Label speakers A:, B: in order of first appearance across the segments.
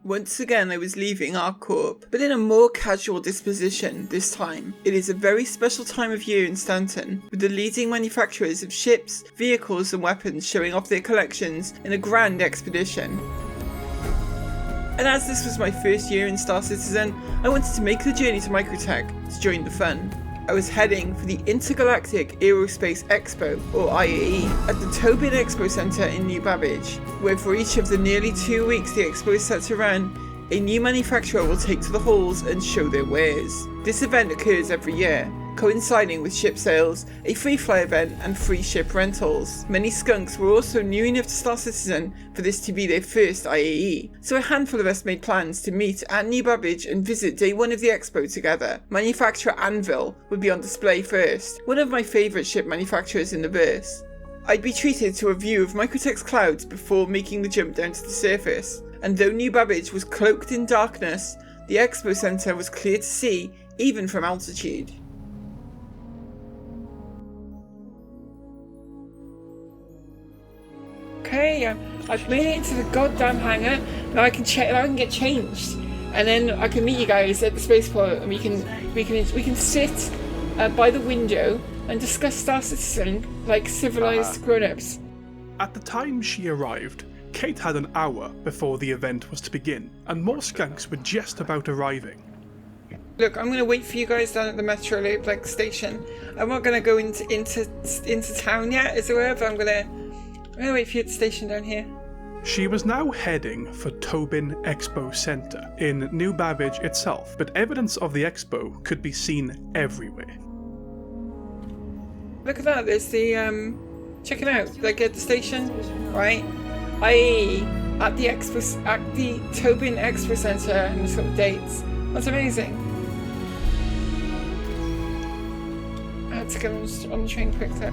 A: Once again I was leaving ArcCorp, but in a more casual disposition this time. It is a very special time of year in Stanton, with the leading manufacturers of ships, vehicles and weapons showing off their collections in a grand expedition. And as this was my first year in Star Citizen, I wanted to make the journey to Microtech to join the fun. I was heading for the Intergalactic Aerospace Expo, or IAE, at the Tobin Expo Centre in New Babbage, where for each of the nearly 2 weeks the expo is set to run, a new manufacturer will take to the halls and show their wares. This event occurs every year, coinciding with ship sales, a free fly event and free ship rentals. Many skunks were also new enough to Star Citizen for this to be their first IAE, so a handful of us made plans to meet at New Babbage and visit day one of the expo together. Manufacturer Anvil would be on display first, one of my favourite ship manufacturers in the verse. I'd be treated to a view of Microtech's clouds before making the jump down to the surface, and though New Babbage was cloaked in darkness, the expo centre was clear to see even from altitude. Okay, I've made it into the goddamn hangar. Now I can get changed, and then I can meet you guys at the spaceport, and we can sit by the window and discuss Star Citizen like civilized grown-ups.
B: At the time she arrived, Kate had an hour before the event was to begin, and more skunks were just about arriving.
A: Look, I'm gonna wait for you guys down at the Metro Loop station. I'm not gonna go into town yet, as it were, but I'm gonna wait for you at the station down here.
B: She was now heading for Tobin Expo Centre in New Babbage itself, but evidence of the expo could be seen everywhere.
A: Look at that, there's the, check it out, like at the station, right? IAE at the Tobin Expo Centre and the sort of dates. That's amazing. I had to get on the train quickly.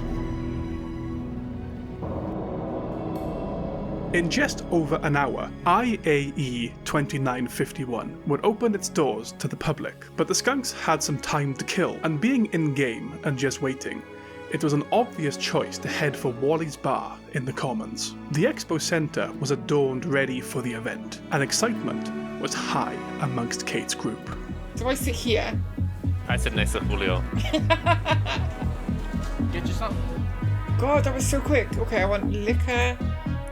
B: In just over an hour, IAE 2951 would open its doors to the public, but the skunks had some time to kill, and being in-game and just waiting, it was an obvious choice to head for Wally's Bar in the Commons. The Expo Centre was adorned ready for the event, and excitement was high amongst Kate's group.
A: Do I sit here?
C: I sit next to Julio.
D: Get yourself.
A: God, that was so quick. Okay, I want liquor.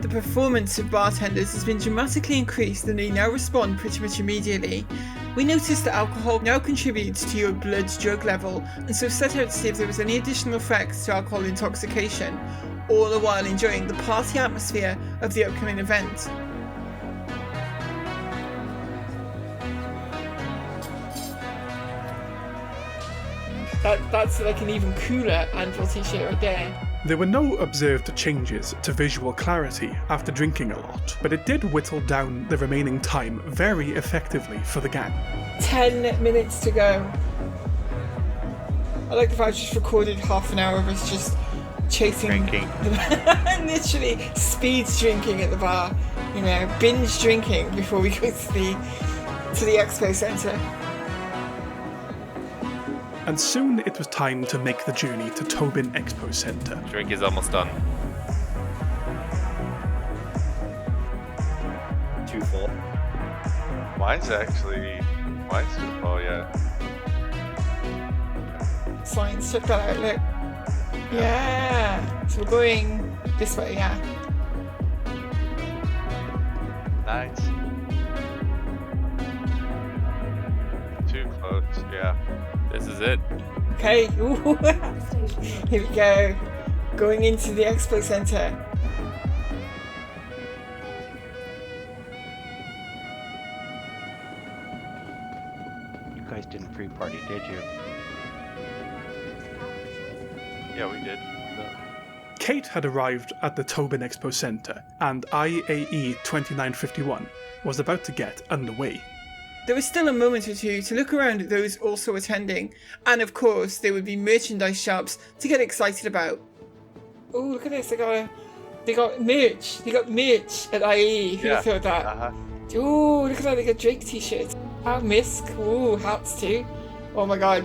A: The performance of bartenders has been dramatically increased and they now respond pretty much immediately. We noticed that alcohol now contributes to your blood's drug level, and so set out to see if there was any additional effects to alcohol intoxication, all the while enjoying the party atmosphere of the upcoming event. That's like an even cooler Anvil t-shirt right there.
B: There were no observed changes to visual clarity after drinking a lot, but it did whittle down the remaining time very effectively for the gang.
A: 10 minutes to go. I like the fact I just recorded half an hour of us just chasing...
C: Drinking.
A: Literally speed drinking at the bar. You know, binge drinking before we go to the Expo Centre.
B: And soon it was time to make the journey to Tobin Expo Centre.
C: Drink is almost done.
D: Too full.
E: Mine's too full, yeah.
A: Signs, check that out, look. Yeah. So we're going this way, yeah.
E: Nice. Too close, yeah.
C: This is it.
A: Okay. Ooh. Here we go. Going into the Expo Centre.
D: You guys didn't pre-party, did you?
E: Yeah, we did.
B: Kate had arrived at the Tobin Expo Centre, and IAE 2951 was about to get underway.
A: There was still a moment or two to look around at those also attending, and of course there would be merchandise shops to get excited about. Oh, look at this! They got merch. They got merch at IAE. Who thought that? Oh, look at that! They got Drake t-shirts. Misk. Oh, hats too. Oh my God!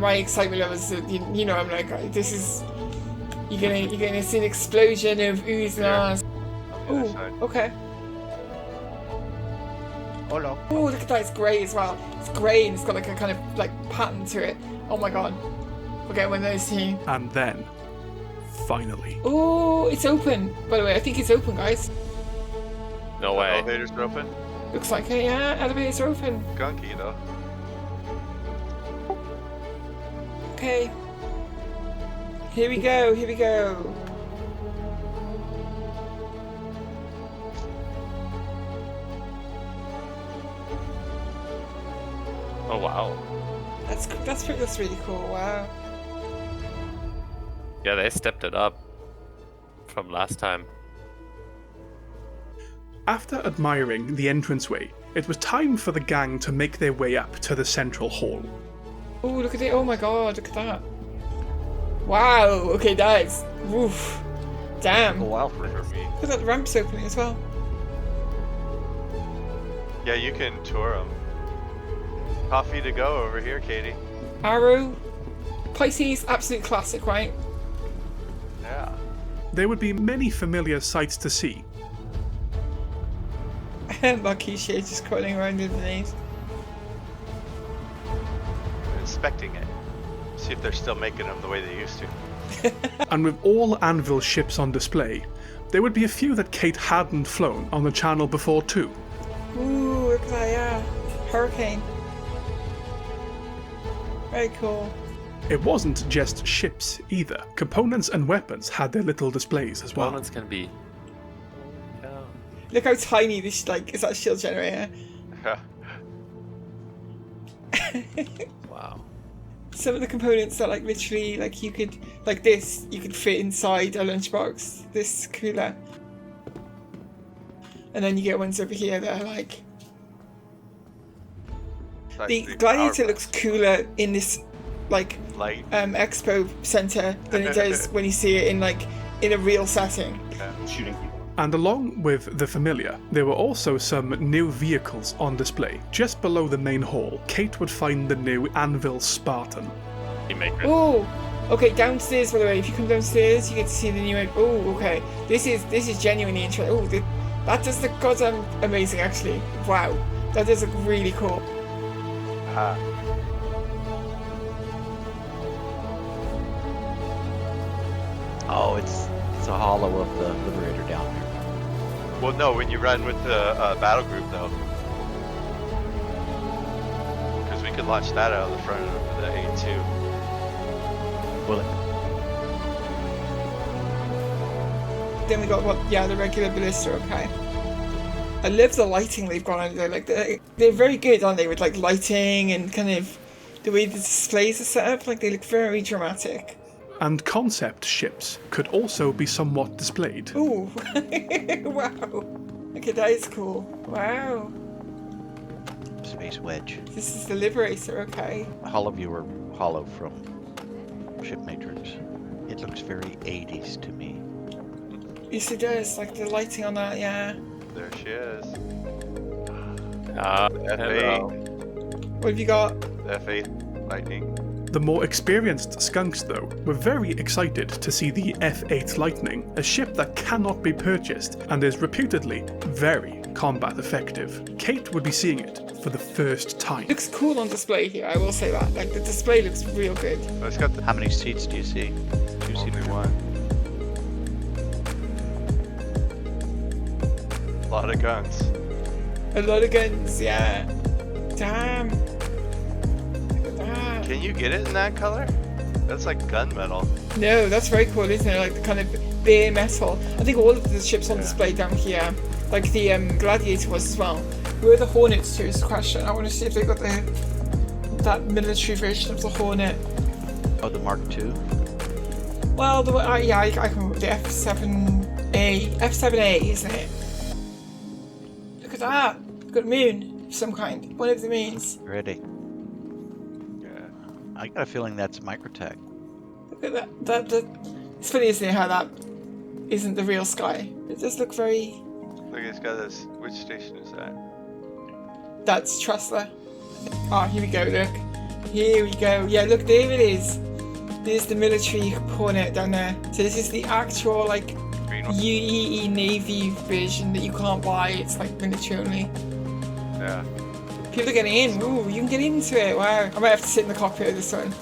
A: My excitement levels. You know, I'm like, this is. You're gonna see an explosion of oohs and ahs. Oh, okay.
D: Hello.
A: Oh, look at that, it's grey as well. It's grey and it's got like a kind of like pattern to it. Oh my god. We'll get one of those too.
B: And then, finally,
A: Oh, it's open. By the way, I think it's open, guys.
C: No way.
E: Elevators are open.
A: Looks like it, yeah. Elevators are open.
E: Gunky though.
A: Okay. Here we go, here we go.
C: Oh wow.
A: That's really cool, wow.
C: Yeah, they stepped it up from last time.
B: after admiring the entranceway, it was time for the gang to make their way up to the central hall.
A: Oh, look at it. Oh my god, look at that. Wow, okay, that is. Woof. Damn.
D: Oh,
A: Look
D: wow, for me.
A: at that, the ramp's opening as well.
E: Yeah, you can tour them. Coffee to go over here, Katie.
A: Arrow. Pisces, absolute classic, right?
E: Yeah.
B: There would be many familiar sights to see.
A: Marquisha just crawling around underneath.
E: Inspecting it. See if they're still making them the way they used to.
B: And with all Anvil ships on display, there would be a few that Kate hadn't flown on the channel before too.
A: Ooh, look at that, yeah. Hurricane. Very cool.
B: It wasn't just ships either. Components and weapons had their little displays as well.
C: Components can be. Yeah.
A: Look how tiny this is that shield generator.
C: Wow.
A: Some of the components are literally you could this you could fit inside a lunchbox. This cooler. And then you get ones over here that are like the Gladiator looks cooler in this
E: light.
A: expo center than it does when you see it in a real setting.
D: Shooting people.
B: And along with the familiar, there were also some new vehicles on display. Just below the main hall, Kate would find the new Anvil Spartan.
C: He make it.
A: Oh, okay. Downstairs, by the way, if you come downstairs, you get to see the new. Oh, okay. This is genuinely interesting. Oh, that does look goddamn amazing, actually. Wow, that does look really cool.
D: Oh, it's a hollow of the Liberator down there.
E: Well, no, when you run with the battle group, though. Because we could launch that out of the front of the A2.
D: Will it?
A: Then we got the regular ballista. Okay. I love the lighting they've got on there. They're very good, aren't they? With lighting and kind of the way the displays are set up. They look very dramatic.
B: And concept ships could also be somewhat displayed.
A: Ooh, wow. Okay, that is cool. Wow.
D: Space Wedge.
A: This is the Liberator, okay.
D: Hollow viewer, hollow from Ship Matrix. It looks very 80s to me.
A: Yes, it does. The lighting on that, yeah.
E: There she is.
C: Hello.
E: F8.
A: What have you got?
E: The F8 Lightning.
B: The more experienced skunks, though, were very excited to see the F8 Lightning, a ship that cannot be purchased and is reputedly very combat effective. Kate would be seeing it for the first time.
A: Looks cool on display here, I will say that. The display looks real good.
E: Oh, it's got the
D: How many seats do you see?
E: only one. A lot of guns.
A: A lot of guns, yeah. Damn. Look at that.
E: Can you get it in that color? That's like gunmetal.
A: No, that's very cool, isn't it? The kind of bare metal. I think all of the ships on display down here, the Gladiator was as well. Where are the Hornets too is the question. I want to see if they got that military version of the Hornet.
D: Oh, the Mark II?
A: Well, I can the F7A, isn't it? Look at that. We've got a moon of some kind. One of the moons.
D: Ready.
E: Yeah.
D: I got a feeling that's Microtech.
A: Look at that. It's funny, isn't it, how that isn't the real sky. It does look very.
E: Look, it's got this. Which station is that?
A: That's Tressler. Oh, here we go, look. Here we go. Yeah, look, there it is. There's the military Hornet down there. So this is the actual,
E: Green one.
A: UAE Navy version that you can't buy. It's military only.
E: Yeah.
A: People are getting in. Ooh, you can get into it. Wow. I might have to sit in the cockpit of this one.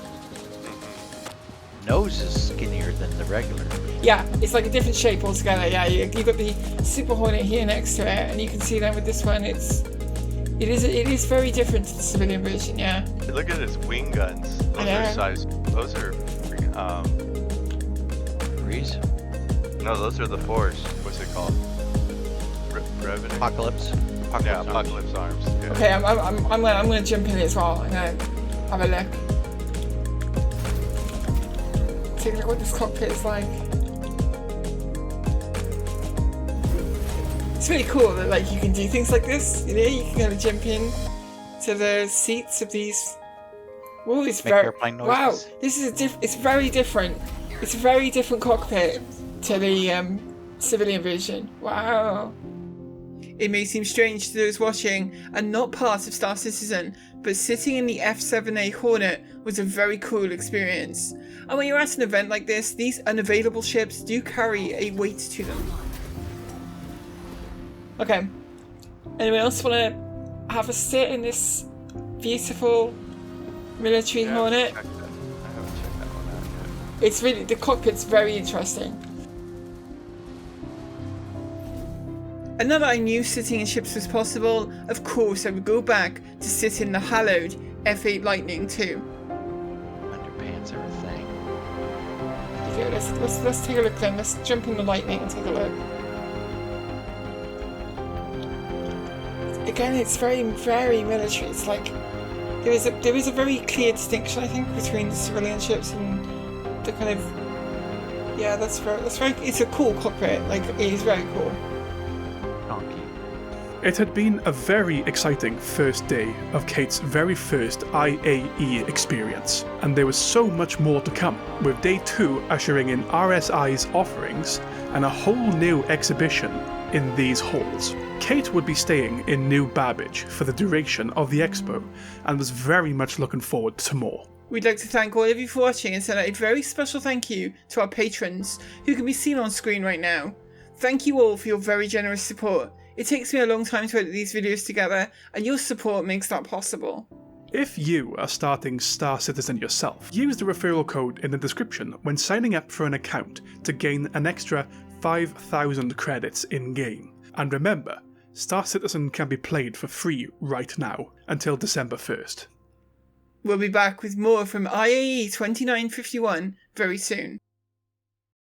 D: Nose is skinnier than the regular.
A: Yeah, it's like a different shape altogether. Yeah, you've got the Super Hornet here next to it, and you can see that with this one, it is very different to the civilian version. Yeah.
E: Look at his wing guns. Those are size. Those are freaking,
D: Breeze.
E: No, those are the Force. What's it called? Revenue.
D: Apocalypse.
E: Yeah, Apocalypse arms. Yeah.
A: Okay, I'm gonna jump in as well. I'm gonna have a look. Take a look what this cockpit is like. It's really cool that like you can do things like this. You know, you can kind of jump in to the seats of these. Oh, it's
D: Make
A: very
D: airplane noises.
A: wow. This is it's very different. It's a very different cockpit to the civilian version. Wow. It may seem strange to those watching and not part of Star Citizen, but sitting in the F7A Hornet was a very cool experience. And when you're at an event like this, these unavailable ships do carry a weight to them. Okay. Anyone else want to have a sit in this beautiful military Hornet?
E: I haven't checked that one out yet.
A: It's really, the cockpit's very interesting. And now that I knew sitting in ships was possible, of course I would go back to sit in the hallowed F8 Lightning too.
D: Underpants are a thing.
A: Okay, let's take a look then. Let's jump in the Lightning and take a look. Again, it's very, very military. It's like there is a very clear distinction, I think, between the civilian ships and the kind of that's very. It's a cool cockpit. Like it is very cool.
B: It had been a very exciting first day of Kate's very first IAE experience, and there was so much more to come, with day 2 ushering in RSI's offerings and a whole new exhibition in these halls. Kate would be staying in New Babbage for the duration of the expo, and was very much looking forward to more.
A: We'd like to thank all of you for watching and send out a very special thank you to our patrons, who can be seen on screen right now. Thank you all for your very generous support. It takes me a long time to edit these videos together, and your support makes that possible.
B: If you are starting Star Citizen yourself, use the referral code in the description when signing up for an account to gain an extra 5,000 credits in-game. And remember, Star Citizen can be played for free right now, until December 1st.
A: We'll be back with more from IAE 2951 very soon.